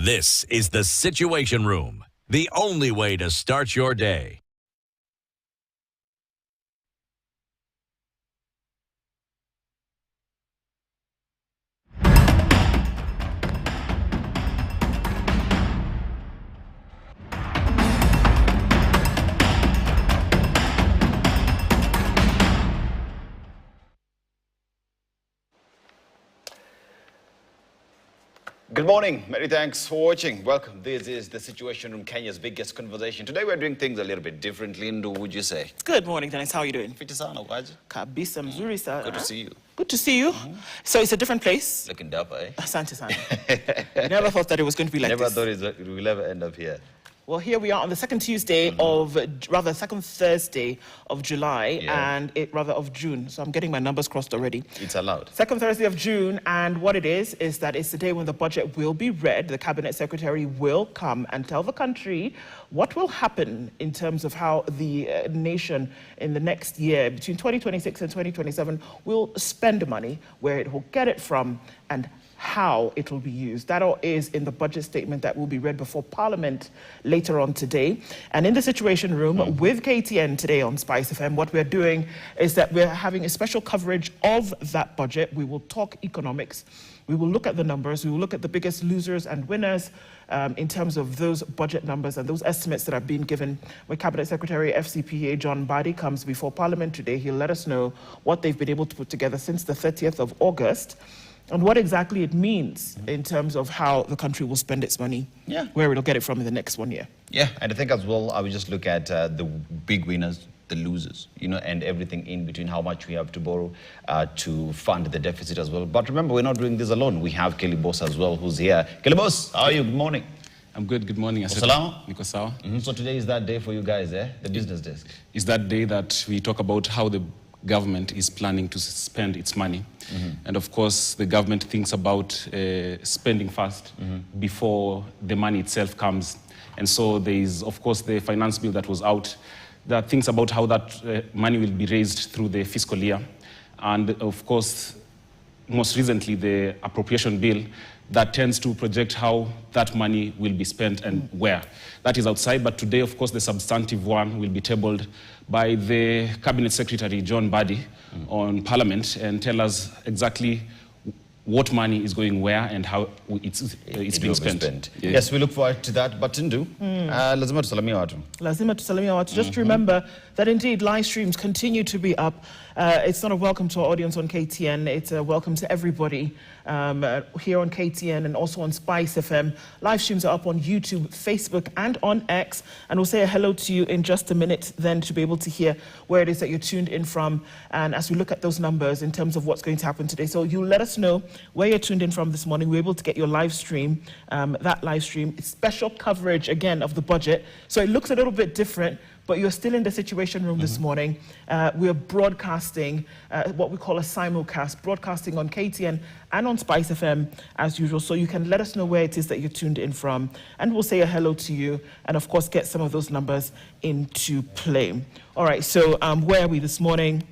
This is the Situation Room, the only way to start your day. Good morning. Many thanks for watching. Welcome. This is the Situation Room, Kenya's biggest conversation. Today we're doing things a little bit differently. Ndu, would you say? Good morning, Dennis. How are you doing? Fiti sana, ukaje? Kabisa mzuri sana. Good to see you. Good to see you. So it's a different place. Looking dapper, eh? Asante sana. Never thought that it was going to be like Never this. thought it will ever end up here. Well, here we are on the second Thursday of July of June. So I'm getting my numbers crossed already. It's allowed. Second Thursday of June, and what it is that it's the day when the budget will be read. The Cabinet Secretary will come and tell the country what will happen in terms of how the nation in the next year, between 2026 and 2027, will spend money, where it will get it from, and how it will be used. That all is in the budget statement that will be read before Parliament later on today. And in the Situation Room with KTN today on Spice FM, what we're doing is that we're having a special coverage of that budget. We will talk economics. We will look at the numbers. We will look at the biggest losers and winners in terms of those budget numbers and those estimates that have been given. When Cabinet Secretary FCPA John Mbadi comes before Parliament today, he'll let us know what they've been able to put together since the 30th of August. And what exactly it means in terms of how the country will spend its money, where it'll get it from in the next 1 year. Yeah, and I think as well, I will just look at the big winners, the losers, and everything in between, how much we have to borrow to fund the deficit as well. But remember, we're not doing this alone. We have Kelly Boss as well, who's here. Kelly Boss, how are you? Good morning. I'm good. Good morning. Salama? Niko sawa. So today is that day for you guys, the business desk. It's that day that we talk about how the government is planning to spend its money. And of course, the government thinks about spending first before the money itself comes. And so there is, of course, the finance bill that was out that thinks about how that money will be raised through the fiscal year. And of course, most recently, the appropriation bill that tends to project how that money will be spent and where. That is outside, but today, of course, the substantive one will be tabled by the Cabinet Secretary, John Mbadi, on Parliament, and tell us exactly what money is going where and how it's being spent. Yes, we look forward to that. But Ndu, lazima tusalamia watu. Lazima tusalamia watu. Just remember that indeed live streams continue to be up. It's not a welcome to our audience on KTN. It's a welcome to everybody here on KTN and also on Spice FM. Live streams are up on YouTube, Facebook, and on X. And we'll say a hello to you in just a minute then to be able to hear where it is that you're tuned in from. And as we look at those numbers in terms of what's going to happen today. So you let us know where you're tuned in from this morning. We're able to get your live stream, that live stream. It's special coverage, again, of the budget. So it looks a little bit different, but you're still in the Situation Room this morning. We're broadcasting what we call a simulcast, broadcasting on KTN and on Spice FM as usual. So you can let us know where it is that you're tuned in from, and we'll say a hello to you, and of course get some of those numbers into play. All right, so where are we this morning?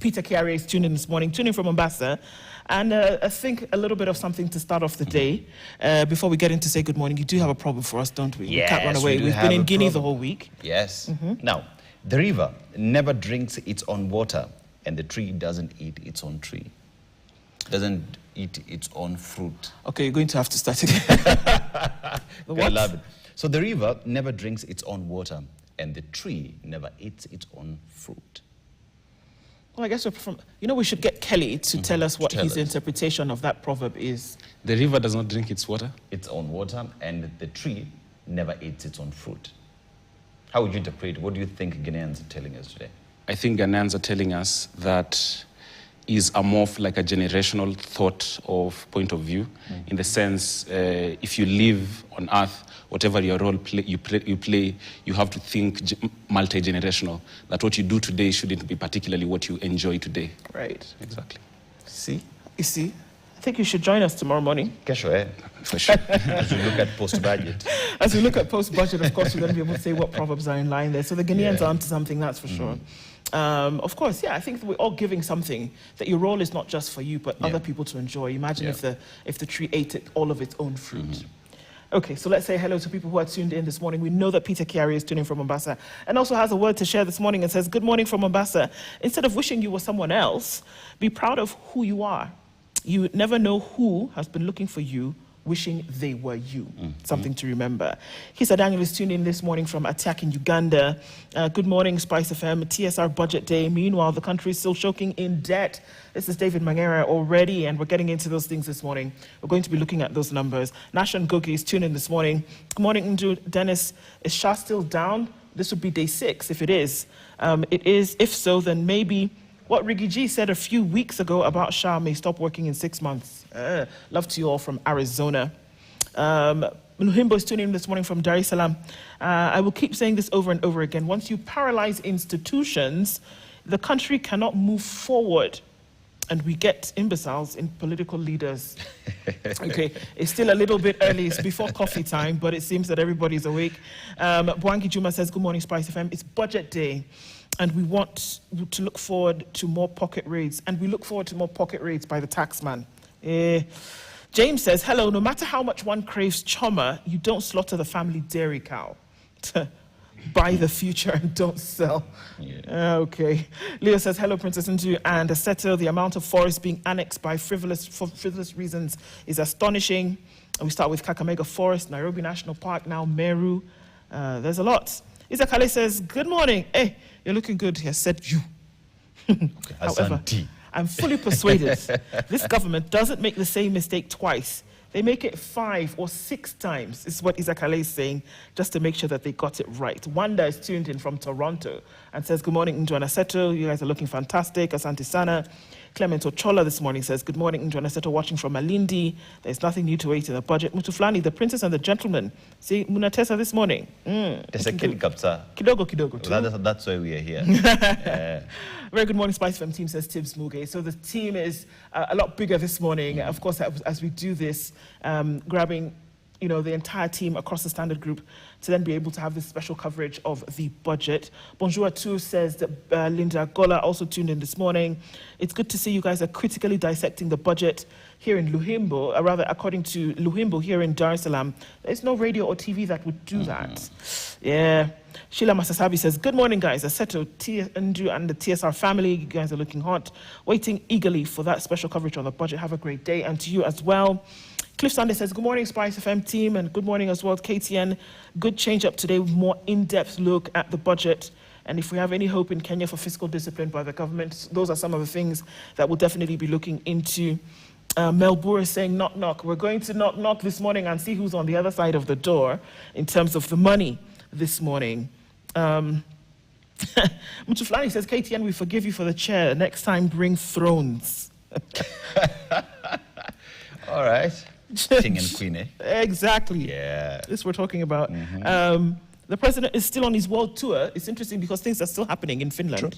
Peter Kiari is tuned in this morning, tuning from Mombasa. And I think a little bit of something to start off the day. Before we get into say good morning, you do have a problem for us, don't we? Yes, we can't run away. We've been in Guinea the whole week. Yes. Now, the river never drinks its own water, and the tree doesn't eat its own tree. Doesn't eat its own fruit. Okay, you're going to have to start again. I love it. So the river never drinks its own water, and the tree never eats its own fruit. Well, I guess we should get Kelly to tell us what his interpretation of that proverb is. The river does not drink its water? Its own water, and the tree never eats its own fruit. How would you interpret it? What do you think Ghanaians are telling us today? I think Ghanaians are telling us that is a more like a generational thought of point of view, in the sense, if you live on earth, whatever your role you play, you have to think multi-generational, that what you do today shouldn't be particularly what you enjoy today. Right. Exactly. See? You see? I think you should join us tomorrow morning. Kesho, For sure. As we look at post-budget. As we look at post-budget, of course, we're going to be able to say what proverbs are in line there. So the Ghanaians are onto something, that's for sure. Of course, I think we're all giving something, that your role is not just for you, but other people to enjoy. Imagine if the tree ate all of its own fruit. Okay, so let's say hello to people who are tuned in this morning. We know that Peter Kiari is tuning from Mombasa and also has a word to share this morning and says, good morning from Mombasa. Instead of wishing you were someone else, be proud of who you are. You never know who has been looking for you, wishing they were you. Something to remember. Kisa Daniel is tuned in this morning from Attack in Uganda. Good morning, Spice FM. TSR budget day. Meanwhile, the country is still choking in debt. This is David Mangera already, and we're getting into those things this morning. We're going to be looking at those numbers. Nashon Gogi is tuned in this morning. Good morning, Ndu. Dennis, is Shah still down? This would be day 6 if it is. It is. If so, then maybe what Riggy G said a few weeks ago about Shah may stop working in 6 months. Love to you all from Arizona. Luhimbo is tuning in this morning from Dar es Salaam. I will keep saying this over and over again. Once you paralyze institutions, the country cannot move forward. And we get imbeciles in political leaders. Okay, it's still a little bit early. It's before coffee time, but it seems that everybody's awake. Bwangi Juma says, good morning, Spice FM. It's budget day. And we want to look forward to more pocket raids. And we look forward to more pocket raids by the taxman. James says, hello, no matter how much one craves choma, you don't slaughter the family dairy cow. Buy the future and don't sell. Yeah. Okay. Leo says, hello, Princess Ndu and Aseto. The amount of forest being annexed by frivolous reasons is astonishing. And we start with Kakamega Forest, Nairobi National Park, now Meru. There's a lot. Isakale says, good morning. Hey, you're looking good. He has said you. Okay, However, I'm fully persuaded this government doesn't make the same mistake twice. They make it 5 or 6 times, is what Isakale is saying, just to make sure that they got it right. Wanda is tuned in from Toronto and says, good morning, Njoana Seto. You guys are looking fantastic. Asante Sana. Clement Ochola this morning says, good morning, Njoana Seto, watching from Malindi. There's nothing new to wait in the budget. Mutuflani, the princess and the gentleman. See, Munatesa this morning. Kidogo. That's why we are here. Very good morning, Spice FM team, says Tibbs Muge. So the team is a lot bigger this morning. Of course, as we do this, grabbing the entire team across the standard group to then be able to have this special coverage of the budget. Bonjour too, says that Linda Gola, also tuned in this morning. It's good to see you guys are critically dissecting the budget here in Luhimbo, rather according to Luhimbo here in Dar es Salaam. There's no radio or TV that would do that. Yeah. Sheila Masasabi says, good morning, guys. Aseto, Ndu and the TSR family, you guys are looking hot. Waiting eagerly for that special coverage on the budget. Have a great day, and to you as well. Cliff Sunday says, good morning, Spice FM team, and good morning as well, KTN. Good change up today with more in-depth look at the budget. And if we have any hope in Kenya for fiscal discipline by the government, those are some of the things that we'll definitely be looking into. Melbourne is saying, knock, knock. We're going to knock, knock this morning and see who's on the other side of the door in terms of the money this morning. Mutuflani says, KTN, we forgive you for the chair. Next time, bring thrones. All right. King and Queen, eh? Exactly. Yeah. This we're talking about. The president is still on his world tour. It's interesting because things are still happening in Finland. True.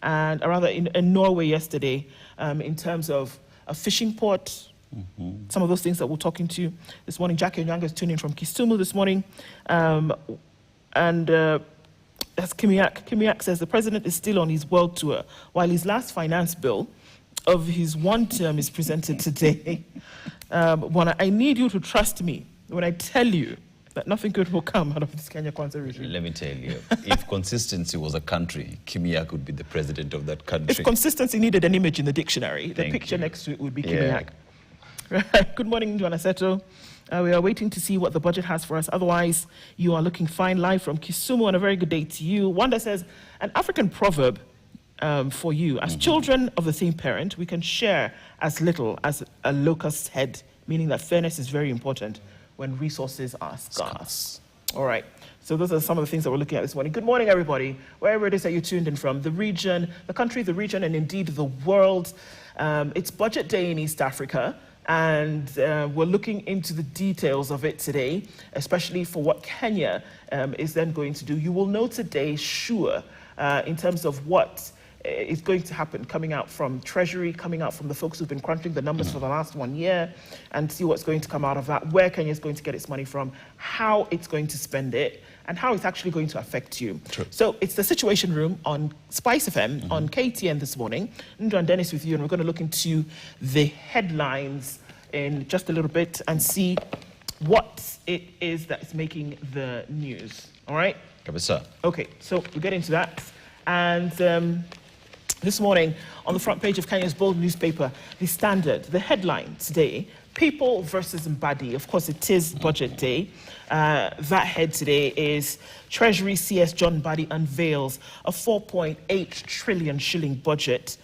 And rather in Norway yesterday, in terms of a fishing port, some of those things that we're talking to this morning. Jackie Onyanga is tuning in from Kisumu this morning. That's Kimiak says the president is still on his world tour while his last finance bill of his one term is presented today. I need you to trust me when I tell you that nothing good will come out of this Kenya Kwanza regime. Let me tell you, if consistency was a country, Kimiak would be the president of that country. If consistency needed an image in the dictionary, the picture next to it would be Kimiak. Right. Good morning, Njoana Seto. We are waiting to see what the budget has for us. Otherwise, you are looking fine live from Kisumu, and a very good day to you. Wanda says, an African proverb for you. As children of the same parent, we can share as little as a locust's head, meaning that fairness is very important when resources are scarce. All right. So those are some of the things that we're looking at this morning. Good morning, everybody. Wherever it is that you're tuned in from, the region, the country, the region, and indeed the world. It's budget day in East Africa. And we're looking into the details of it today, especially for what Kenya is then going to do. You will know today, sure, in terms of what is going to happen coming out from Treasury, coming out from the folks who've been crunching the numbers for the last 1 year, and see what's going to come out of that, where Kenya is going to get its money from, how it's going to spend it, and how it's actually going to affect you. True. So it's the Situation Room on Spice FM, on KTN this morning. Ndu and Dennis with you, and we're going to look into the headlines in just a little bit and see what it is that's making the news. All right? Kabisa. Okay, so we'll get into that. And this morning, on the front page of Kenya's bold newspaper, The Standard, the headline today, People versus Mbadi. Of course, it is budget day. That head today is Treasury CS John Mbadi unveils a 4.8 trillion shilling budget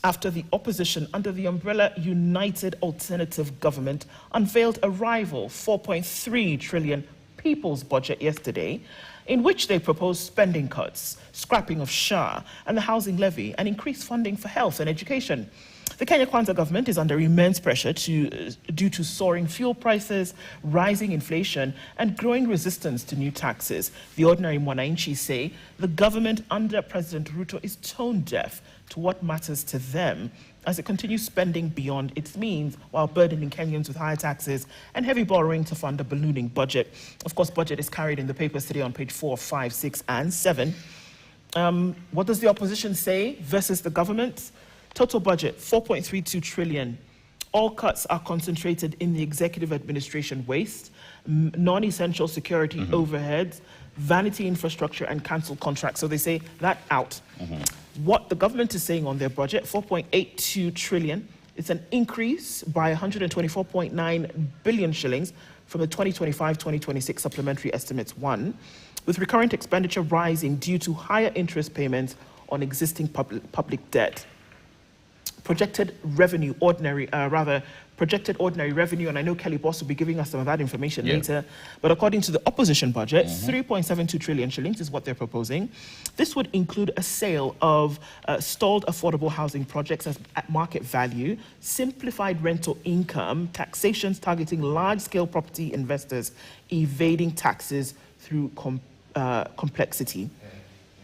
after the opposition under the umbrella United Alternative Government unveiled a rival 4.3 trillion people's budget yesterday, in which they proposed spending cuts, scrapping of Sh4, and the housing levy, and increased funding for health and education. The Kenya Kwanza government is under immense pressure due to soaring fuel prices, rising inflation, and growing resistance to new taxes. The ordinary Mwananchi say the government under President Ruto is tone deaf to what matters to them as it continues spending beyond its means while burdening Kenyans with higher taxes and heavy borrowing to fund a ballooning budget. Of course, budget is carried in the papers today on page 4, 5, 6, and 7. What does the opposition say versus the government? Total budget, 4.32 trillion. All cuts are concentrated in the executive administration waste, non-essential security overheads, vanity infrastructure, and cancelled contracts. So they say that out. What the government is saying on their budget, 4.82 trillion. It's an increase by 124.9 billion shillings from the 2025-2026 supplementary estimates 1, with recurrent expenditure rising due to higher interest payments on existing public debt. Projected ordinary revenue, and I know Kelly Boss will be giving us some of that information later, but according to the opposition budget, 3.72 trillion shillings is what they're proposing. This would include a sale of stalled affordable housing projects at market value, simplified rental income, taxations targeting large-scale property investors, evading taxes through complexity.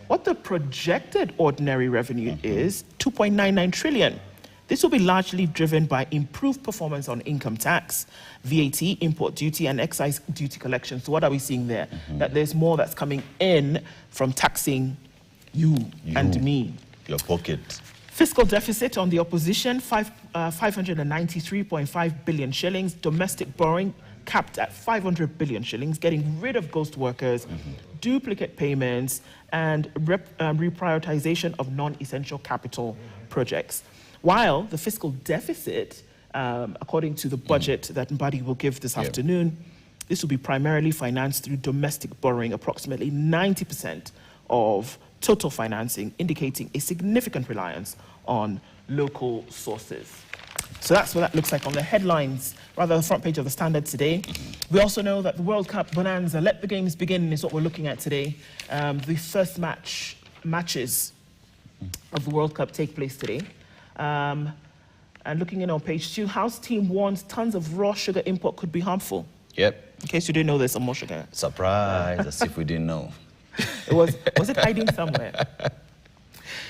What the projected ordinary revenue is 2.99 trillion. This will be largely driven by improved performance on income tax, VAT, import duty, and excise duty collection. So what are we seeing there? That there's more that's coming in from taxing you and me. Your pocket. Fiscal deficit on the opposition, 593.5 billion shillings. Domestic borrowing capped at 500 billion shillings, getting rid of ghost workers, duplicate payments, and reprioritization of non-essential capital projects. While the fiscal deficit, according to the budget that Mbadi will give this afternoon, this will be primarily financed through domestic borrowing, approximately 90% of total financing, indicating a significant reliance on local sources. So that's what that looks like on the headlines, rather the front page of the Standard today. We also know that the World Cup bonanza, let the games begin, is what we're looking at today. The first matches of the World Cup take place today. And looking in on page 2, House team warns tons of raw sugar import could be harmful. Yep. In case you didn't know, there's some more sugar. Surprise, as if we didn't know. Was it hiding somewhere?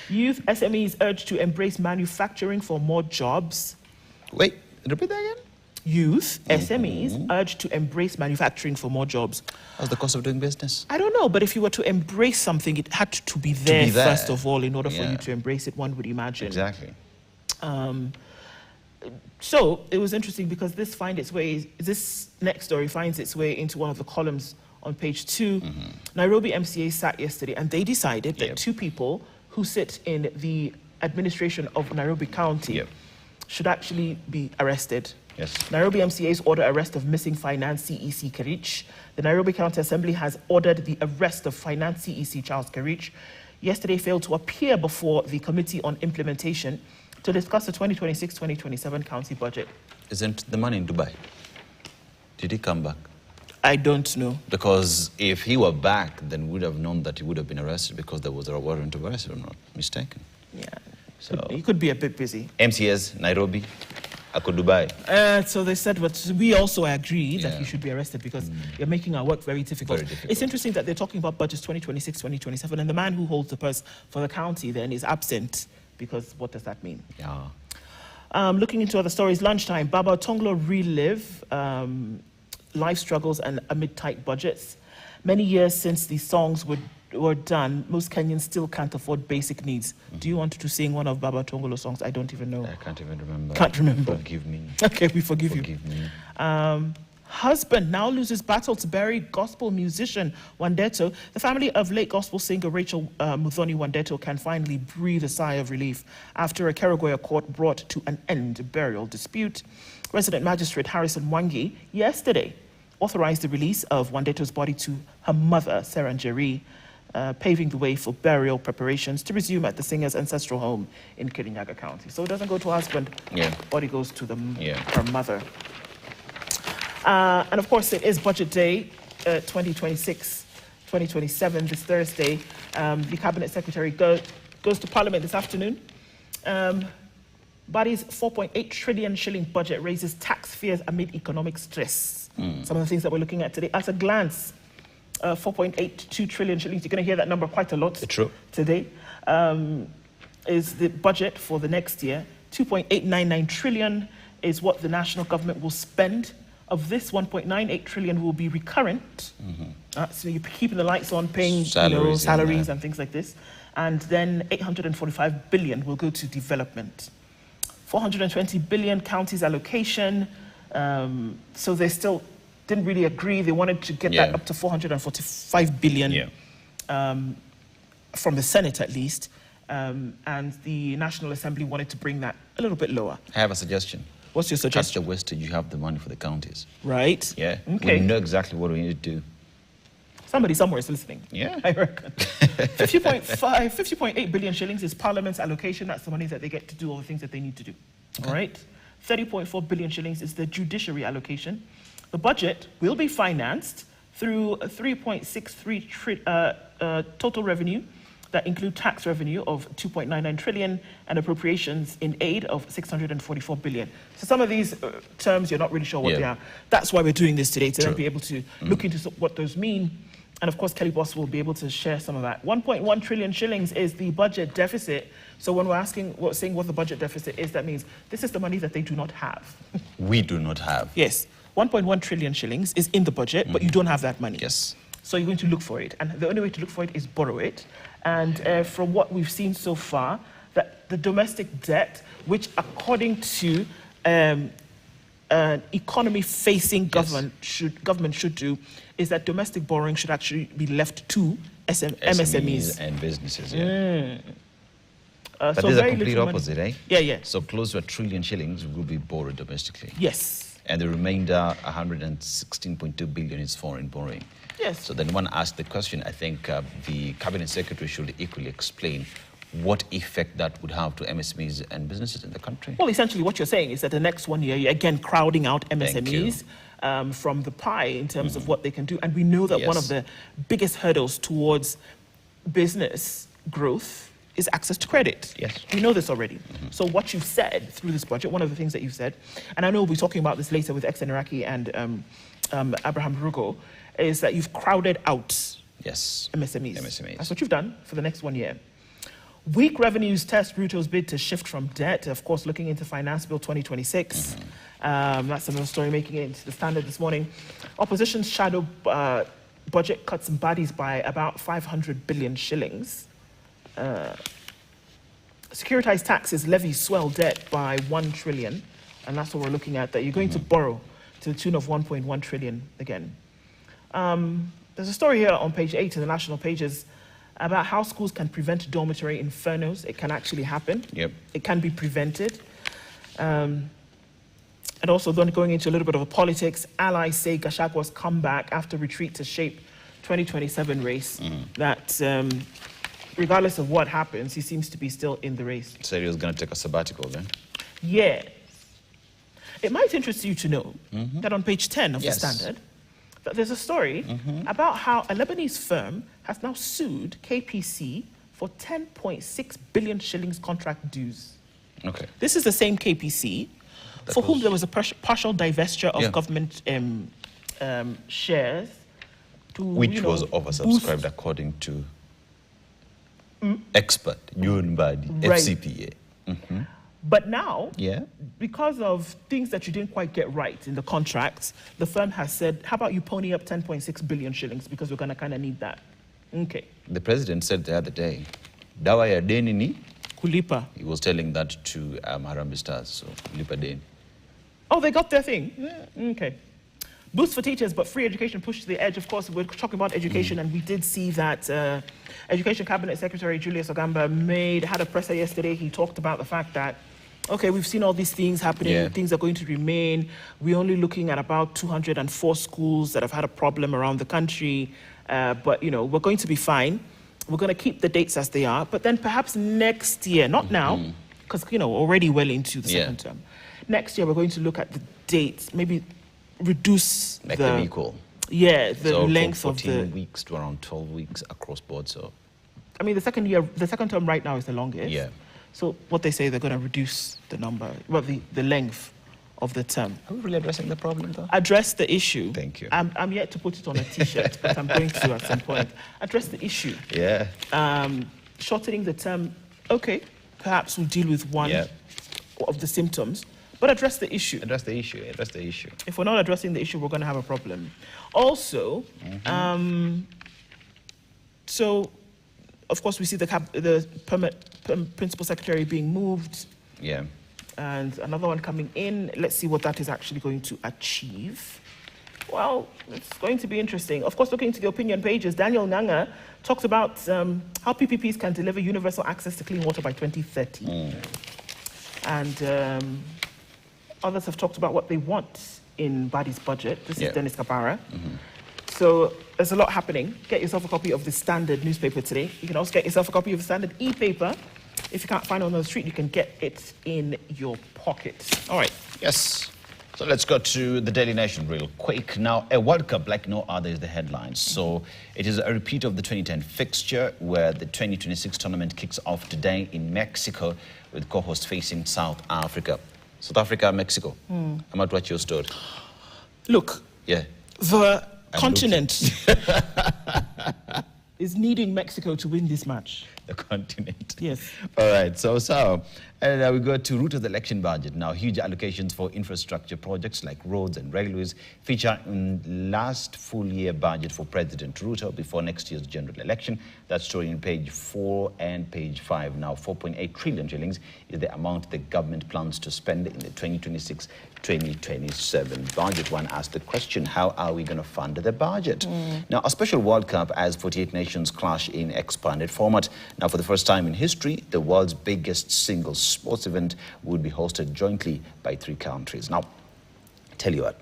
Youth SMEs urged to embrace manufacturing for more jobs. Wait, repeat that again? Youth SMEs urged to embrace manufacturing for more jobs. What's the cost of doing business? I don't know, but if you were to embrace something, it had to be there, first of all, in order for you to embrace it, one would imagine. Exactly. So it was interesting because this next story finds its way into one of the columns on page 2. Nairobi MCA sat yesterday and they decided that 2 people who sit in the administration of Nairobi County should actually be arrested. Yes. Nairobi MCA's order arrest of missing finance CEC Karich. The Nairobi County Assembly has ordered the arrest of finance CEC Charles Karich. Yesterday failed to appear before the Committee on Implementation to discuss the 2026-2027 county budget. Isn't the man in Dubai? Did he come back? I don't know. Because if he were back, then we would have known that he would have been arrested because there was a warrant of arrest, if I'm not mistaken. Yeah. So he could be a bit busy. MCS, Nairobi, Ako Dubai. So they said, but we also agree that he should be arrested because you're making our work very difficult. It's interesting that they're talking about budgets 2026, 2027, and the man who holds the purse for the county then is absent because what does that mean? Yeah. Looking into other stories, lunchtime, Baba Tonglo relive life struggles and amid tight budgets. Many years since these songs were done, most Kenyans still can't afford basic needs. Do you want to sing one of Baba Tongolo's songs? I don't even know. I can't even remember. Can't remember. Forgive me. Okay, we forgive you. Forgive me. Husband now loses battle to bury gospel musician Wandeto. The family of late gospel singer Rachel Muthoni Wandeto can finally breathe a sigh of relief after a Kerugoya court brought to an end a burial dispute. Resident Magistrate Harrison Wangi yesterday authorized the release of Wandeto's body to her mother, Sarah Njeri, paving the way for burial preparations to resume at the singer's ancestral home in Kirinyaga County. So it doesn't go to her husband, body goes to her mother. And of course, it is Budget Day 2026-2027 this Thursday. The Cabinet Secretary goes to Parliament this afternoon. Mbadi's 4.8 trillion shilling budget raises tax fears amid economic stress. Some of the things that we're looking at today. At a glance, 4.82 trillion shillings, you're going to hear that number quite a lot today, is the budget for the next year. 2.899 trillion is what the national government will spend. Of this, 1.98 trillion will be recurrent. So you're keeping the lights on, paying salaries and things like this. And then 845 billion will go to development. 420 billion counties allocation. So they still didn't really agree. They wanted to get that up to 445 billion from the Senate at least. And the National Assembly wanted to bring that a little bit lower. I have a suggestion. What's your suggestion? Cut the wastage, you have the money for the counties. Right. Yeah. Okay. We know exactly what we need to do. Somebody somewhere is listening. Yeah. I reckon. 50.8 billion shillings is Parliament's allocation. That's the money that they get to do all the things that they need to do. All right. 30.4 billion shillings is the judiciary allocation. The budget will be financed through 3.63 total revenue that include tax revenue of 2.99 trillion and appropriations in aid of 644 billion. So some of these terms, you're not really sure what they are. That's why we're doing this today, to then be able to look into what those mean. And of course, Kelly Boss will be able to share some of that. 1.1 trillion shillings is the budget deficit. So when we're saying what the budget deficit is, that means this is the money that they do not have. We do not have. Yes. 1.1 trillion shillings is in the budget, but you don't have that money. Yes. So you're going to look for it. And the only way to look for it is borrow it. And from what we've seen so far, that the domestic debt, which according to an economy-facing government should do, is that domestic borrowing should actually be left to MSMEs and businesses. But so there's a very complete little opposite, money. eh? So close to 1 trillion shillings will be borrowed domestically. Yes. And the remainder, 116.2 billion, is foreign borrowing. Yes. So then one asked the question, I think the Cabinet Secretary should equally explain what effect that would have to MSMEs and businesses in the country. Well, essentially what you're saying is that the next 1 year, you're again crowding out MSMEs from the pie in terms of what they can do. And we know that one of the biggest hurdles towards business growth is access to credit. Yes. We know this already. So what you've said through this budget, one of the things that you've said, and I know we'll be talking about this later with Ex-Iraqi and Abraham Rugo, is that you've crowded out MSMEs. That's what you've done for the next 1 year. Weak revenues test Ruto's bid to shift from debt. Of course, looking into Finance Bill 2026. That's another story making it into the Standard this morning. Opposition's shadow budget cuts Mbadi's by about 500 billion shillings. Securitized taxes levies swell debt by 1 trillion. And that's what we're looking at, that you're going to borrow to the tune of 1.1 trillion again. There's a story here on page 8 in the national pages about how schools can prevent dormitory infernos. It can actually happen. It can be prevented. And also then going into a little bit of a politics, allies say Gachagwa's comeback after retreat to shape 2027 race. That regardless of what happens, he seems to be still in the race. So he was going to take a sabbatical then? Yes. It might interest you to know that on page 10 of the Standard, that there's a story about how a Lebanese firm has now sued KPC for 10.6 billion shillings contract dues. Okay. This is the same KPC for whom there was a partial divestiture of government shares. Which was oversubscribed according to expert, Mbadi, FCPA. But now, because of things that you didn't quite get right in the contracts, the firm has said, how about you pony up 10.6 billion shillings because we're going to kind of need that. Okay. The president said the other day, dawa ya deni ni kulipa. He was telling that to Harambee Stars, so kulipa deni. Oh, they got their thing? Okay. Boost for teachers, but free education pushed to the edge. Of course, we're talking about education, and we did see that Education Cabinet Secretary Julius Ogamba had a presser yesterday. He talked about the fact that, okay, we've seen all these things happening, things are going to remain. We're only looking at about 204 schools that have had a problem around the country, but, you know, we're going to be fine. We're going to keep the dates as they are, but then perhaps next year, not now, because, you know, already well into the second term. Next year, we're going to look at the dates, maybe reduce Make them equal. Yeah, the so length from of 14 weeks to around 12 weeks across board. So, I mean, the second term right now is the longest. Yeah. So what they say, they're going to reduce the number, well, the length of the term. Are we really addressing the problem, though? Address the issue. Thank you. I'm yet to put it on a T-shirt, but I'm going to at some point. Address the issue. Yeah. Shortening the term, okay, perhaps we'll deal with one of the symptoms, but address the issue. Address the issue. Address the issue. If we're not addressing the issue, we're going to have a problem. Also, so, of course, we see the principal secretary being moved. Yeah. And another one coming in. Let's see what that is actually going to achieve. Well, it's going to be interesting. Of course, looking to the opinion pages, Daniel Nganga talks about how PPPs can deliver universal access to clean water by 2030. And others have talked about what they want in Mbadi's budget. This is Dennis Kabara. So there's a lot happening. Get yourself a copy of the Standard newspaper today. You can also get yourself a copy of the Standard e-paper. If you can't find it on the street, you can get it in your pocket. All right. Yes. So let's go to the Daily Nation real quick. Now, a World Cup like no other is the headline. So it is a repeat of the 2010 fixture where the 2026 tournament kicks off today in Mexico with co-hosts facing South Africa. South Africa, Mexico. I might watch your story. Look. Yeah. The continent is needing Mexico to win this match. The continent. Yes. All right. So and we go to root of the election budget. Now, huge allocations for infrastructure projects like roads and railways feature in last full year budget for President Ruto before next year's general election. That's story in page 4 and page 5. Now, 4.8 trillion shillings is the amount the government plans to spend in the 2026-2027 budget. One asked the question, how are we going to fund the budget? Now, a special World Cup as 48 nations clash in expanded format. Now, for the first time in history, the world's biggest single sports event would be hosted jointly by 3 countries. Now, tell you what,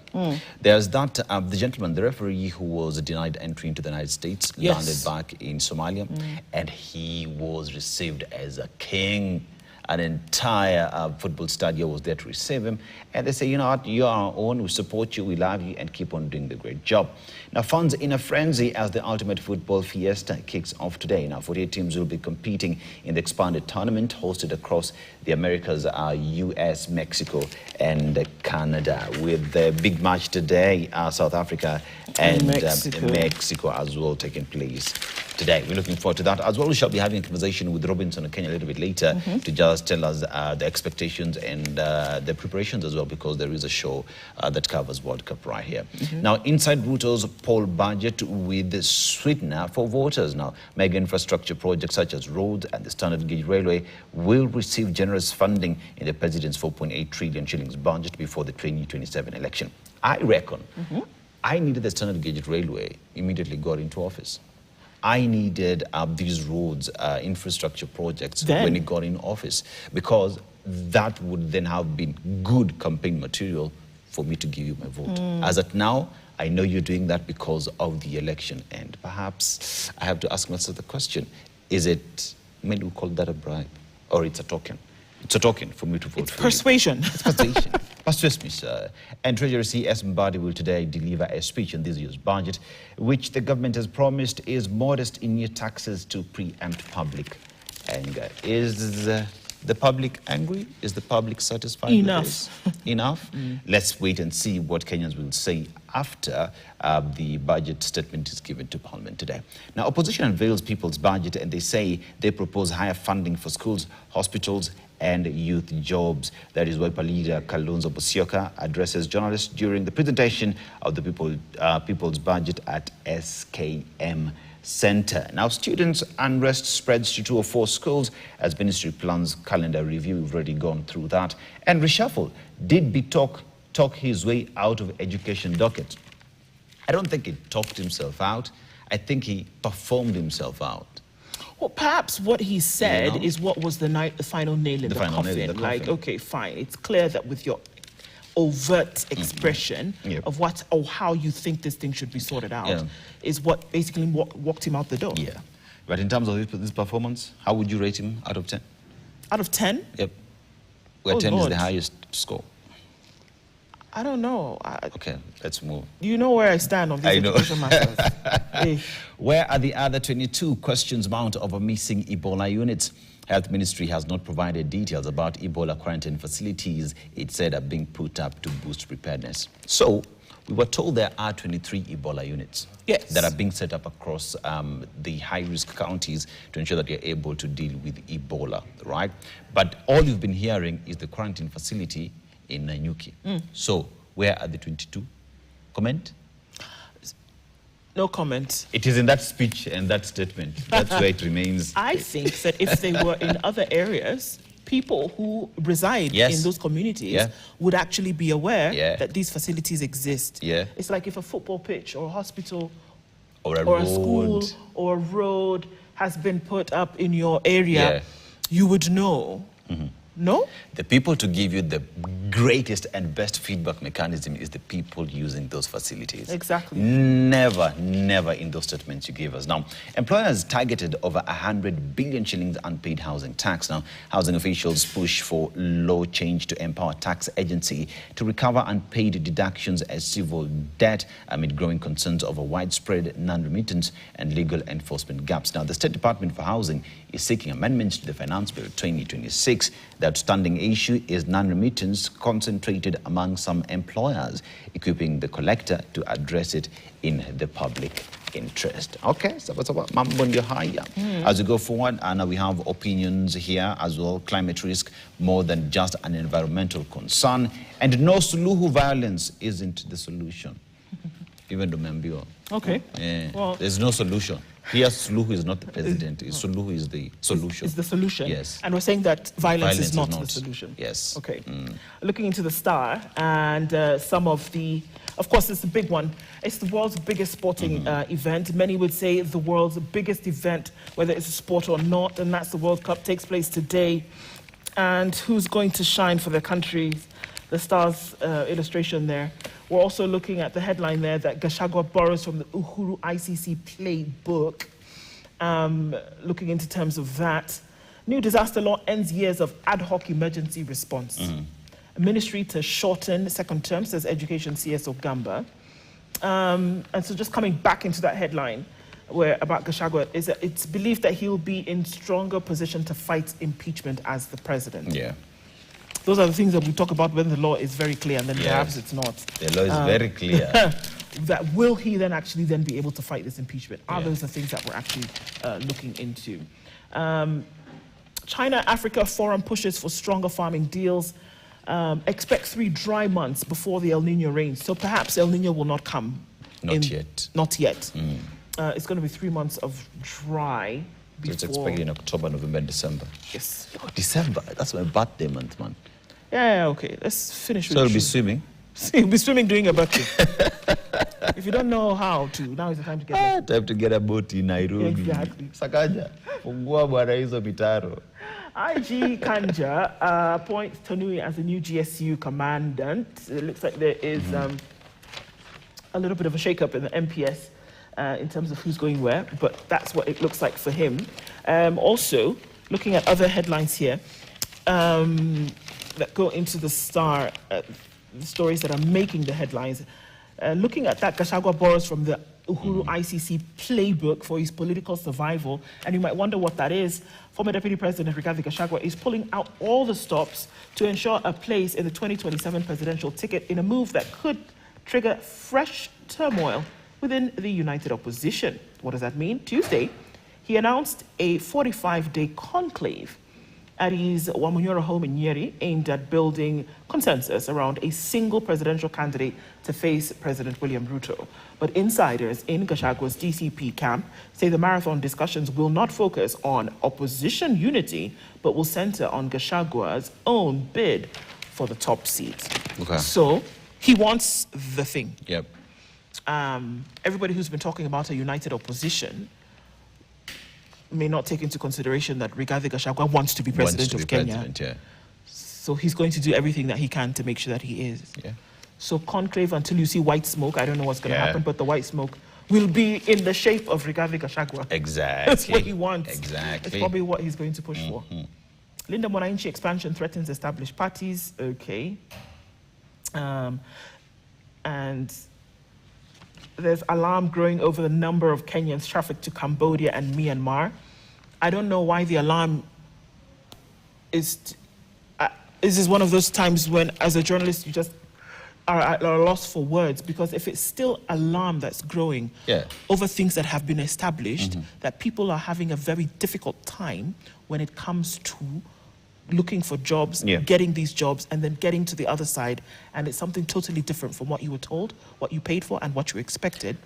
there's that, the gentleman, the referee who was denied entry into the United States, landed back in Somalia, and he was received as a king. An entire football stadium was there to receive him. And they say, you know what, you are our own, we support you, we love you, and keep on doing the great job. Now, fans in a frenzy as the ultimate football fiesta kicks off today. Now, 48 teams will be competing in the expanded tournament hosted across the Americas, US, Mexico, and Canada. With the big match today, South Africa and Mexico as well taking place today. We're looking forward to that as well. We shall be having a conversation with Robinson Kenya a little bit later to just tell us the expectations and the preparations as well, because there is a show that covers World Cup right here. Now, inside Ruto's poll budget with the sweetener for voters. Now, mega infrastructure projects such as roads and the standard gauge railway will receive generous funding in the president's 4.8 trillion shillings budget before the 2027 election. I reckon I needed the standard gauge railway immediately got into office. I needed these roads, infrastructure projects when he got in office, because that would then have been good campaign material for me to give you my vote. As at now, I know you're doing that because of the election. And perhaps I have to ask myself the question, is it, maybe we call that a bribe, or it's a token? It's a token for me to vote for persuasion. You. It's persuasion. Persuade me, sir. And Treasury CS Mbadi will today deliver a speech on this year's budget, which the government has promised is modest in new taxes to preempt public anger. Is the public angry? Is the public satisfied with this? Enough? Let's wait and see what Kenyans will say after the budget statement is given to Parliament today. Now, opposition unveils people's budget and they say they propose higher funding for schools, hospitals, and youth jobs. That is why leader Kalonzo Musyoka addresses journalists during the presentation of the people's budget at SKM Center. Now, students' unrest spreads to 2 or 4 schools as ministry plans calendar review. We've already gone through that. And reshuffle. Did Bitok talk his way out of education docket? I don't think he talked himself out. I think he performed himself out. Well, perhaps what he said is what was the final nail in the coffin. Like, okay, fine. It's clear that with your overt expression of what or how you think this thing should be sorted out is what basically walked him out the door. Yeah. But in terms of this performance, how would you rate him out of 10? Out of 10? Yep. Where 10 is the highest score. I don't know. Okay, let's move. You know where I stand on these education matters. Where are the other 22 questions mount over missing Ebola units? Health Ministry has not provided details about Ebola quarantine facilities it said are being put up to boost preparedness. So, we were told there are 23 Ebola units that are being set up across the high-risk counties to ensure that you're able to deal with Ebola, right? But all you've been hearing is the quarantine facility in Nanyuki. So, where are the 22? Comment? No comment. It is in that speech and that statement. That's where it remains. I think that if they were in other areas, people who reside in those communities would actually be aware that these facilities exist. It's like if a football pitch or a hospital or a school or a road has been put up in your area, you would know. No? The people to give you the greatest and best feedback mechanism is the people using those facilities. Exactly. Never in those statements you gave us. Now, employers targeted over 100 billion shillings unpaid housing tax. Now, housing officials push for law change to empower tax agency to recover unpaid deductions as civil debt amid growing concerns over widespread non-remittance and legal enforcement gaps. Now, the State Department for Housing is seeking amendments to the Finance Bill 2026. The outstanding issue is non-remittance concentrated among some employers, equipping the collector to address it in the public interest. Okay, so what's about mambo ndio haya? As we go forward, and we have opinions here as well. Climate risk more than just an environmental concern, and no suluhu violence isn't the solution. Even though Membio. Okay. Well, there's no solution. Here, Suluhu is not the president. Suluhu is the solution. Is the solution. Yes. And we're saying that violence is not the solution. Yes. Okay. Looking into the Star and some of the, of course, it's the big one. It's the world's biggest sporting event. Many would say the world's biggest event, whether it's a sport or not, and that's the World Cup, takes place today. And who's going to shine for their country? The Star's illustration there. We're also looking at the headline there that Gachagua borrows from the Uhuru ICC playbook. Looking into terms of that. New disaster law ends years of ad hoc emergency response. A ministry to shorten second term, says Education CS Ogamba. And so just coming back into that headline where about Gachagua, is that it's believed that he'll be in stronger position to fight impeachment as the president. Yeah. Those are the things that we talk about when the law is very clear, and then perhaps it's not. The law is very clear. That will he then actually then be able to fight this impeachment? Are those the things that we're actually looking into? China-Africa Forum pushes for stronger farming deals. Expect 3 dry months before the El Nino rains. So perhaps El Nino will not come. Not yet. Not yet. It's going to be 3 months of dry. So it's expected in October, November, and December. Yes. Oh, December. That's my birthday month, man. Yeah, okay. Let's finish with So you'll be swimming? You'll be swimming doing a birthday. If you don't know how to, now is the time to get it. Time to get a boat in Nairobi. Exactly. Sakaja. Fungua bwana hizo mitaro. IG Kanja appoints Tanui as the new GSU commandant. It looks like there is a little bit of a shake-up in the MPS in terms of who's going where, but that's what it looks like for him. Also, looking at other headlines here that go into the Star, the stories that are making the headlines. Looking at that, Gachagua borrows from the Uhuru ICC playbook for his political survival, and you might wonder what that is. Former Deputy President Rigathi Gachagua is pulling out all the stops to ensure a place in the 2027 presidential ticket in a move that could trigger fresh turmoil within the united opposition. What does that mean? Tuesday, he announced a 45-day conclave at his Wamunyoro home in Nyeri aimed at building consensus around a single presidential candidate to face President William Ruto. But insiders in Gachagua's DCP camp say the marathon discussions will not focus on opposition unity, but will center on Gachagua's own bid for the top seat. Okay. So he wants the thing. Yep. everybody who's been talking about a united opposition may not take into consideration that Rigathi Gachagua wants to be president of Kenya. So he's going to do everything that he can to make sure that he is. Yeah. So conclave until you see white smoke. I don't know what's going to happen, but the white smoke will be in the shape of Rigathi Gachagua. Exactly. That's what he wants. Exactly. It's probably what he's going to push for. Linda Mwananchi expansion threatens established parties. Okay. And there's alarm growing over the number of Kenyans trafficked to Cambodia and Myanmar. I don't know why the alarm is. This is one of those times when, as a journalist, you just are at a loss for words, because if it's still alarm that's growing over things that have been established, that people are having a very difficult time when it comes to looking for jobs, getting these jobs, and then getting to the other side, and it's something totally different from what you were told, what you paid for, and what you expected.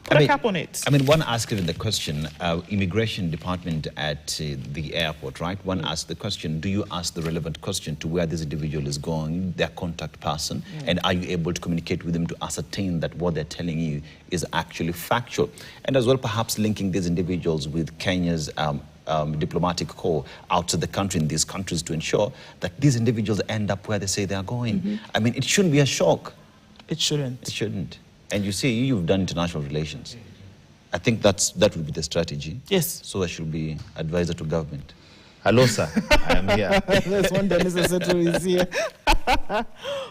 Put a cap on it. I mean, one asked the question, immigration department at the airport, right? One asked the question, do you ask the relevant question to where this individual is going, their contact person, and are you able to communicate with them to ascertain that what they're telling you is actually factual? And as well, perhaps linking these individuals with Kenya's diplomatic corps out to the country in these countries to ensure that these individuals end up where they say they are going. I mean, it shouldn't be a shock. It shouldn't. It shouldn't. And you see, you've done international relations. I think that would be the strategy. Yes. So I should be advisor to government. Hello, sir. I am here. There's one Dennis Asetu is here. All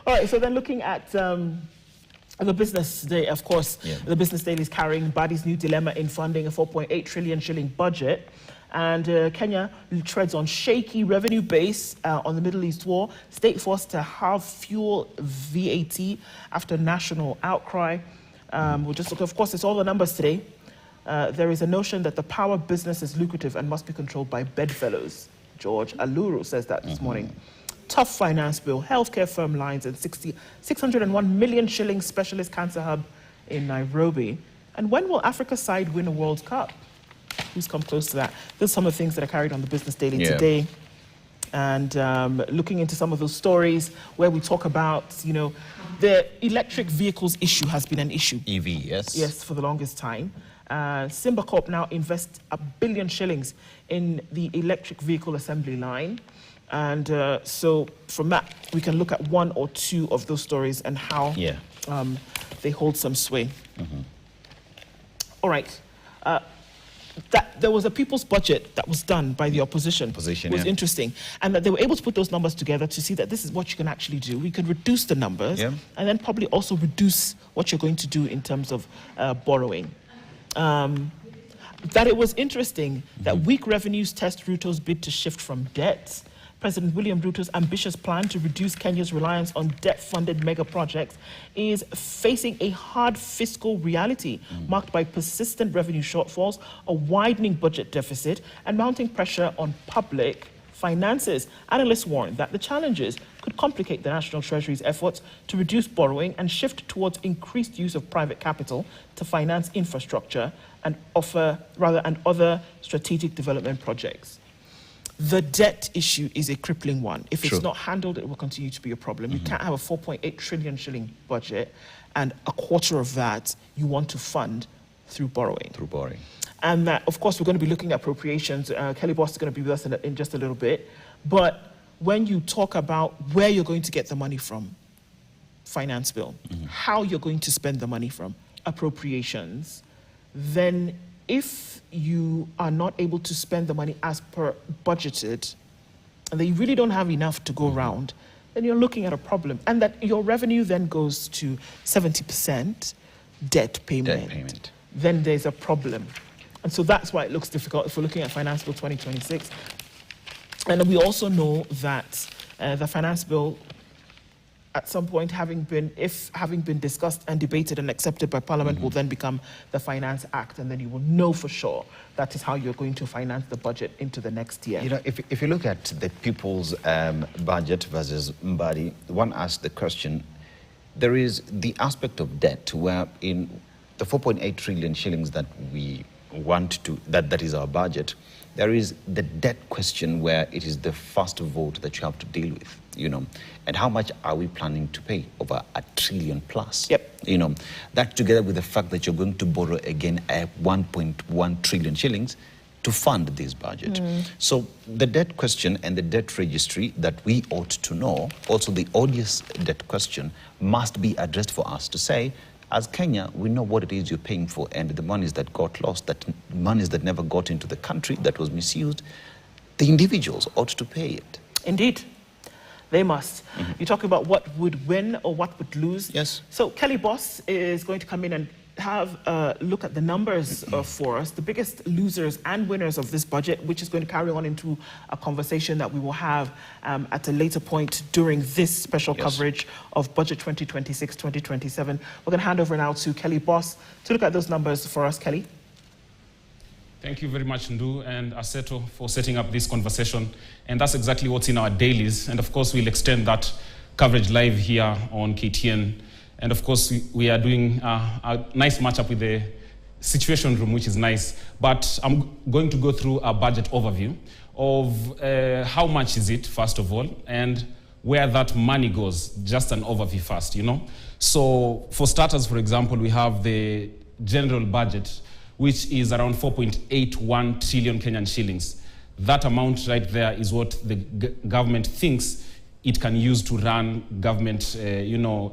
right, so then looking at the business day, of course, the business daily is carrying Mbadi's new dilemma in funding a 4.8 trillion shilling budget. And Kenya treads on shaky revenue base on the Middle East war. State forced to halve fuel VAT after national outcry. We'll just look, of course, it's all the numbers today. There is a notion that the power business is lucrative and must be controlled by bedfellows. George Aluru says that this morning. Tough finance bill, healthcare firm lines, and 601 million shilling specialist cancer hub in Nairobi. And when will Africa's side win a World Cup? Who's come close to that? Those are some of the things that are carried on the Business Daily today. And looking into some of those stories where we talk about, you know, the electric vehicles issue has been an issue. EV, yes. Yes, for the longest time. Simba Corp now invests 1 billion shillings in the electric vehicle assembly line. And so from that, we can look at one or two of those stories and how they hold some sway. All right. That there was a people's budget that was done by the opposition. It was interesting. And that they were able to put those numbers together to see that this is what you can actually do. We can reduce the numbers and then probably also reduce what you're going to do in terms of borrowing. That it was interesting that weak revenues test Ruto's bid to shift from debt. President William Ruto's ambitious plan to reduce Kenya's reliance on debt-funded mega projects is facing a hard fiscal reality marked by persistent revenue shortfalls, a widening budget deficit, and mounting pressure on public finances. Analysts warn that the challenges could complicate the National Treasury's efforts to reduce borrowing and shift towards increased use of private capital to finance infrastructure and other strategic development projects. The debt issue is a crippling one. If it's not handled, it will continue to be a problem. You can't have a 4.8 trillion shilling budget and a quarter of that you want to fund through borrowing. And that, of course, we're going to be looking at appropriations. Kelly Boss is going to be with us in just a little bit. But when you talk about where you're going to get the money from, finance bill, how you're going to spend the money from, appropriations, then if you are not able to spend the money as per budgeted, and then you really don't have enough to go around, then you're looking at a problem. And that your revenue then goes to 70% debt payment. Then there's a problem. And so that's why it looks difficult if we're looking at Finance Bill 2026. And we also know that the Finance Bill, at some point, having been discussed and debated and accepted by Parliament, will then become the Finance Act, and then you will know for sure that is how you're going to finance the budget into the next year. You know, if you look at the people's budget versus Mbadi, one asked the question, there is the aspect of debt where in the 4.8 trillion shillings that we want to, that is our budget, there is the debt question where it is the first vote that you have to deal with. And how much are we planning to pay? Over $1 trillion plus. Yep. That together with the fact that you're going to borrow again at 1.1 trillion shillings to fund this budget. So the debt question and the debt registry that we ought to know, also the odious debt question, must be addressed for us to say, as Kenya, we know what it is you're paying for, and the monies that got lost, that monies that never got into the country, that was misused, the individuals ought to pay it. Indeed. They must. You talk about what would win or what would lose. Yes. So Kelly Boss is going to come in and have a look at the numbers for us, the biggest losers and winners of this budget, which is going to carry on into a conversation that we will have at a later point during this special coverage of Budget 2026-2027. We're going to hand over now to Kelly Boss to look at those numbers for us. Kelly. Thank you very much, Ndu and Aseto, for setting up this conversation. And that's exactly what's in our dailies. And of course, we'll extend that coverage live here on KTN. And of course, we are doing a nice matchup with the Situation Room, which is nice. But I'm going to go through a budget overview of how much is it, first of all, and where that money goes. Just an overview first, So for starters, for example, we have the general budget, which is around 4.81 trillion Kenyan shillings. That amount right there is what the government thinks it can use to run government,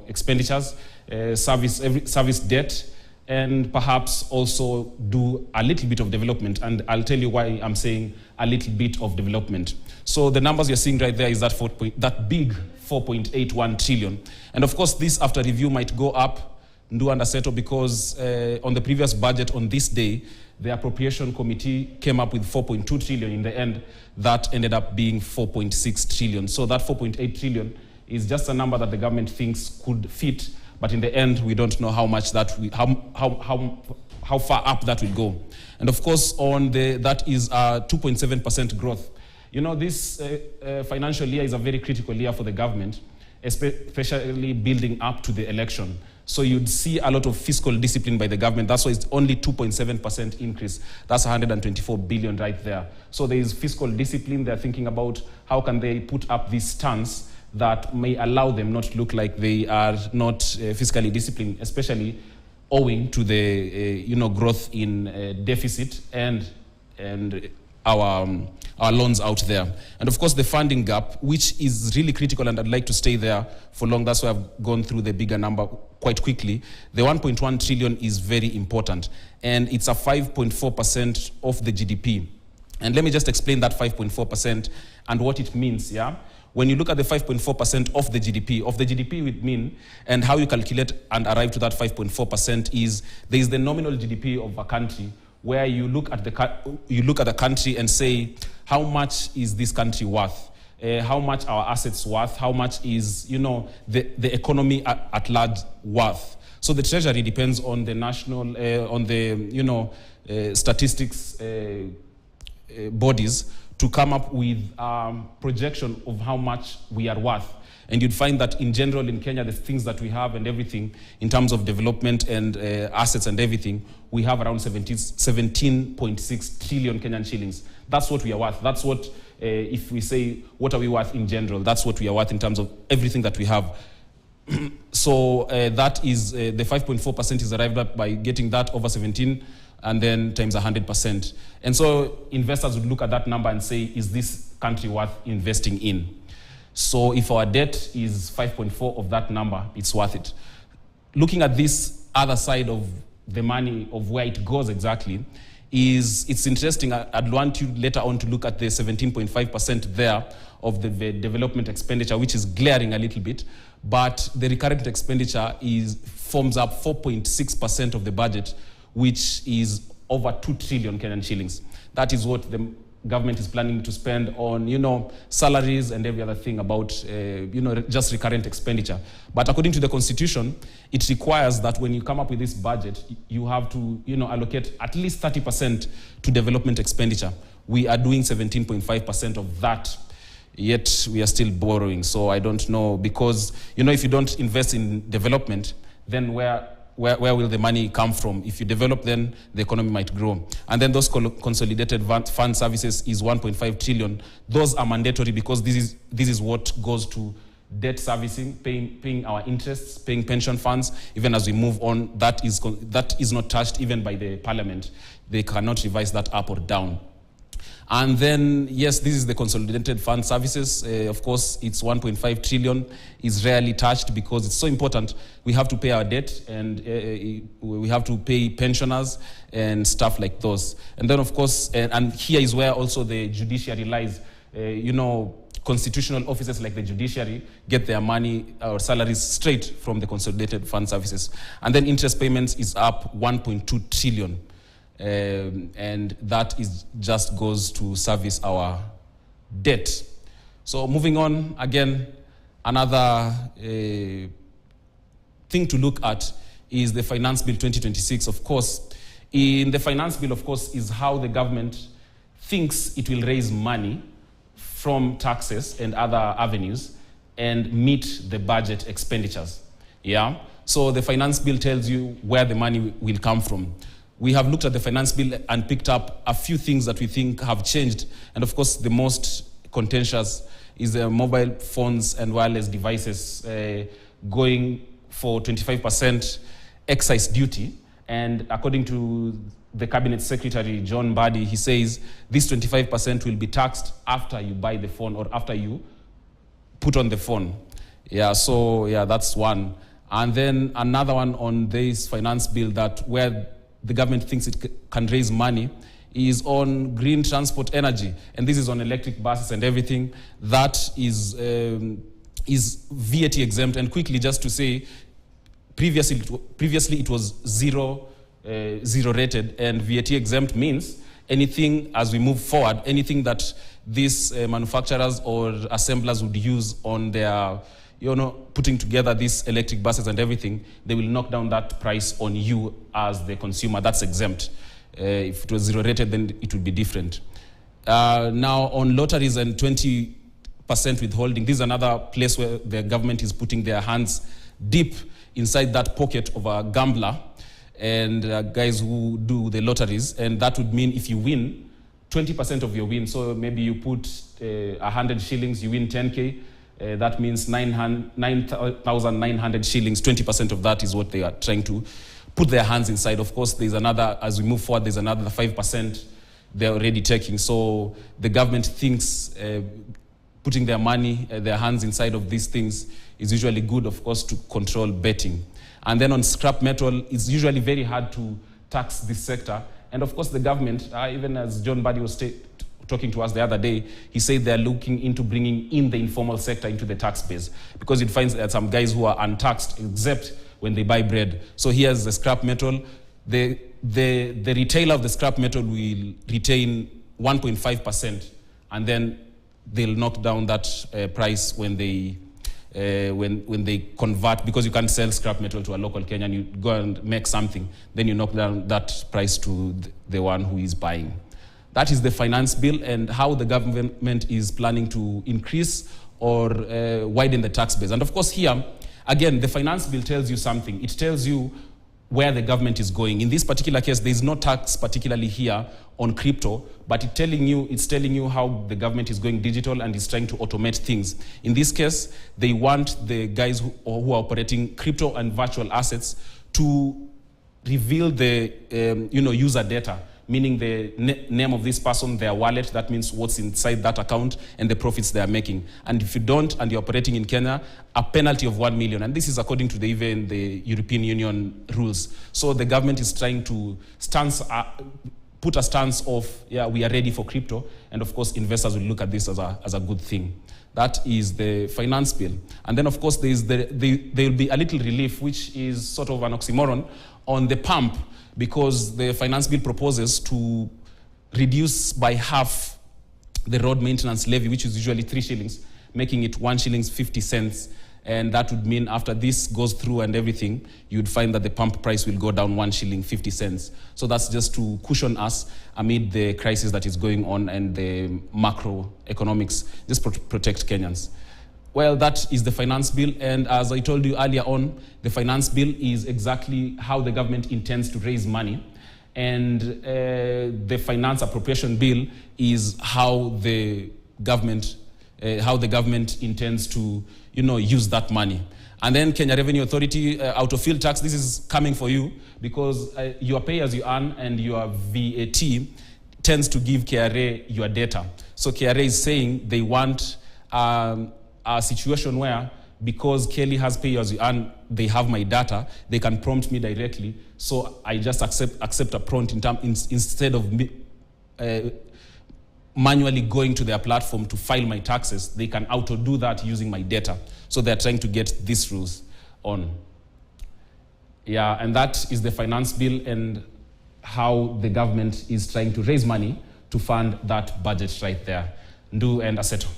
expenditures, service debt, and perhaps also do a little bit of development. And I'll tell you why I'm saying a little bit of development. So the numbers you're seeing right there is that big 4.81 trillion. And of course, this after review might go up, Ndu and Aseto, because on the previous budget on this day, the appropriation committee came up with 4.2 trillion. In the end, that ended up being 4.6 trillion. So that 4.8 trillion is just a number that the government thinks could fit, but in the end, we don't know how much that how far up that will go. And of course, that is a 2.7% growth. This financial year is a very critical year for the government, especially building up to the election. So you'd see a lot of fiscal discipline by the government. That's why it's only 2.7% increase. That's 124 billion right there. So there is fiscal discipline. They're thinking about how can they put up this stance that may allow them not to look like they are not fiscally disciplined, especially owing to the growth in deficit and our loans out there. And of course, the funding gap, which is really critical, and I'd like to stay there for long. That's why I've gone through the bigger number quite quickly. The 1.1 trillion is very important, and it's a 5.4% of the GDP. And let me just explain that 5.4% and what it means, When you look at the 5.4% of the GDP would mean, and how you calculate and arrive to that 5.4% is, there is the nominal GDP of a country, where you look at the country and say, how much is this country worth? How much our assets worth? How much is the economy at large worth? So the treasury depends on the national, statistics bodies to come up with projection of how much we are worth. And you'd find that in general in Kenya, the things that we have and everything in terms of development and assets and everything, we have around 17.6 trillion Kenyan shillings. That's what we are worth. That's what, if we say, what are we worth in general? That's what we are worth in terms of everything that we have. So that is, the 5.4% is arrived at by getting that over 17 and then times 100%. And so investors would look at that number and say, is this country worth investing in? So if our debt is 5.4 of that number, it's worth it. Looking at this other side of the money, of where it goes exactly, it's interesting. I'd want you later on to look at the 17.5% there of the development expenditure, which is glaring a little bit, but the recurrent expenditure forms up 4.6% of the budget, which is over 2 trillion Kenyan shillings. That is what the government is planning to spend on, salaries and every other thing about, just recurrent expenditure. But according to the Constitution, it requires that when you come up with this budget, you have to, allocate at least 30% to development expenditure. We are doing 17.5% of that, yet we are still borrowing. So I don't know, because, if you don't invest in development, then where where will the money come from? If you develop, then the economy might grow. And then those consolidated fund services is 1.5 trillion. Those are mandatory because this is what goes to debt servicing, paying our interests, paying pension funds. Even as we move on, that is not touched even by the parliament. They cannot revise that up or down. And then, yes, this is the consolidated fund services. Of course, it's 1.5 trillion. It's rarely touched because it's so important. We have to pay our debt and we have to pay pensioners and stuff like those. And then, of course, and here is where also the judiciary lies. Constitutional officers like the judiciary get their money or salaries straight from the consolidated fund services. And then interest payments is up 1.2 trillion. And that is just goes to service our debt. So moving on, again, another thing to look at is the Finance Bill 2026. Of course, in the Finance Bill, of course, is how the government thinks it will raise money from taxes and other avenues and meet the budget expenditures. Yeah. So the Finance Bill tells you where the money will come from. We have looked at the Finance Bill and picked up a few things that we think have changed. And of course, the most contentious is the mobile phones and wireless devices going for 25% excise duty. And according to the Cabinet Secretary, John Mbadi, he says this 25% will be taxed after you buy the phone or after you put on the phone. Yeah, so yeah, that's one. And then another one on this Finance Bill that where the government thinks it can raise money is on green transport energy. And this is on electric buses and everything. That is VAT exempt. And quickly, just to say, previously it was zero rated, and VAT exempt means anything as we move forward, anything that these manufacturers or assemblers would use on their putting together these electric buses and everything, they will knock down that price on you as the consumer. That's exempt. If it was zero rated, then it would be different. Now, on lotteries and 20% withholding, this is another place where the government is putting their hands deep inside that pocket of a gambler and guys who do the lotteries. And that would mean if you win, 20% of your win, so maybe you put 100 shillings, you win 10K, that means 9,900 shillings. 20% of that is what they are trying to put their hands inside. Of course, there's another, as we move forward, there's another 5% they're already taking. So the government thinks putting their money, their hands inside of these things is usually good, of course, to control betting. And then on scrap metal, it's usually very hard to tax this sector. And of course, the government, even as John Mbadi was talking to us the other day, he said they're looking into bringing in the informal sector into the tax base because it finds that some guys who are untaxed except when they buy bread. So here's the scrap metal. The retailer of the scrap metal will retain 1.5%, and then they'll knock down that price when they convert, because you can't sell scrap metal to a local Kenyan. You go and make something, then you knock down that price to the one who is buying. That is the Finance Bill and how the government is planning to increase or widen the tax base. And of course here, again, the Finance Bill tells you something. It tells you where the government is going. In this particular case, there is no tax particularly here on crypto, but it's telling you how the government is going digital and is trying to automate things. In this case, they want the guys who are operating crypto and virtual assets to reveal the user data, meaning the name of this person, their wallet, that means what's inside that account and the profits they are making. And if you don't, and you're operating in Kenya, a penalty of 1 million. And this is according to even the European Union rules. So the government is trying to put a stance of, yeah, we are ready for crypto. And of course, investors will look at this as a good thing. That is the Finance Bill. And then of course, there will be a little relief, which is sort of an oxymoron, on the pump, because the Finance Bill proposes to reduce by half the road maintenance levy, which is usually 3 shillings, making it 1 shilling 50 cents. And that would mean after this goes through and everything, you'd find that the pump price will go down 1 shilling 50 cents. So that's just to cushion us amid the crisis that is going on and the macroeconomics, just protect Kenyans. Well, that is the finance bill, and as I told you earlier on, the finance bill is exactly how the government intends to raise money, and the finance appropriation bill is how the government intends to, use that money. And then Kenya Revenue Authority, out of field tax, this is coming for you because your pay as you earn and your VAT tends to give KRA your data. So KRA is saying they want a situation where, because Kelly has pay as you earn, they have my data, they can prompt me directly. So I just accept a prompt instead of me, manually going to their platform to file my taxes. They can auto do that using my data. So they're trying to get these rules on. Yeah, and that is the finance bill and how the government is trying to raise money to fund that budget right there. Ndu and Aseto.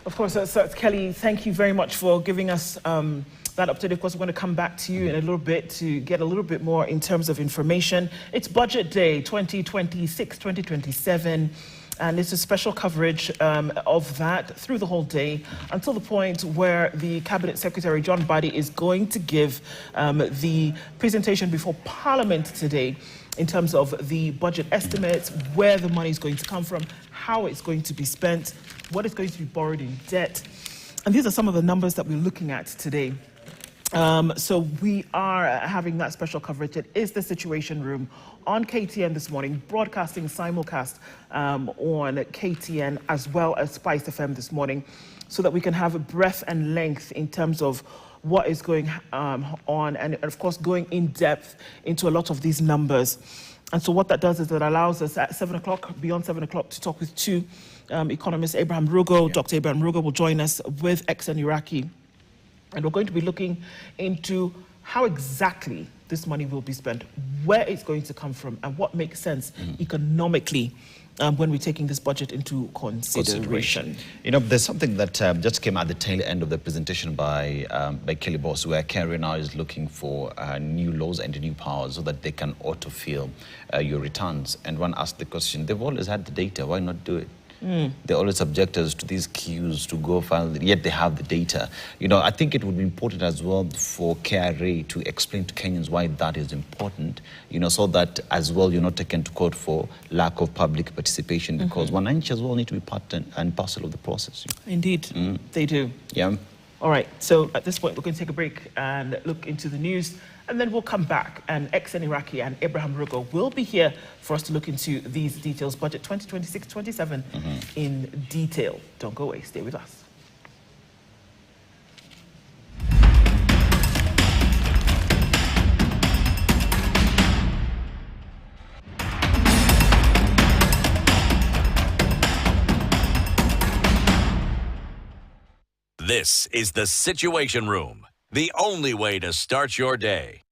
Of course, Kelly, thank you very much for giving us that update. Of course, we're going to come back to you in a little bit to get a little bit more in terms of information. It's Budget Day 2026, 2027, and it's a special coverage of that through the whole day until the point where the Cabinet Secretary, John Mbadi, is going to give the presentation before Parliament today in terms of the budget estimates, where the money is going to come from, how it's going to be spent, what is going to be borrowed in debt. And these are some of the numbers that we're looking at today. So we are having that special coverage. It is the Situation Room on KTN this morning, broadcasting simulcast on KTN as well as Spice FM this morning, so that we can have a breadth and length in terms of what is going on, and of course going in depth into a lot of these numbers. And so what that does is it allows us at 7 o'clock, beyond 7 o'clock, to talk with two economists. Abraham Rugo, yeah. Dr. Abraham Rugo will join us with Exen Iraqi. And we're going to be looking into how exactly this money will be spent, where it's going to come from, and what makes sense economically when we're taking this budget into consideration. There's something that just came at the tail end of the presentation by Kelly Boss, where Kenya now is looking for new laws and new powers so that they can autofill your returns. And one asked the question, they've always had the data, why not do it? They always subject us to these queues to go file, yet they have the data. I think it would be important as well for KRA to explain to Kenyans why that is important, so that as well you're not taken to court for lack of public participation, because wananchi as well need to be part and parcel of the process. Indeed, they do. Yeah. All right, so at this point, we're going to take a break and look into the news, and then we'll come back, and Exen Iraqi and Abraham Rugo will be here for us to look into these details, budget 2026-27 in detail. Don't go away, stay with us. This is the Situation Room, the only way to start your day.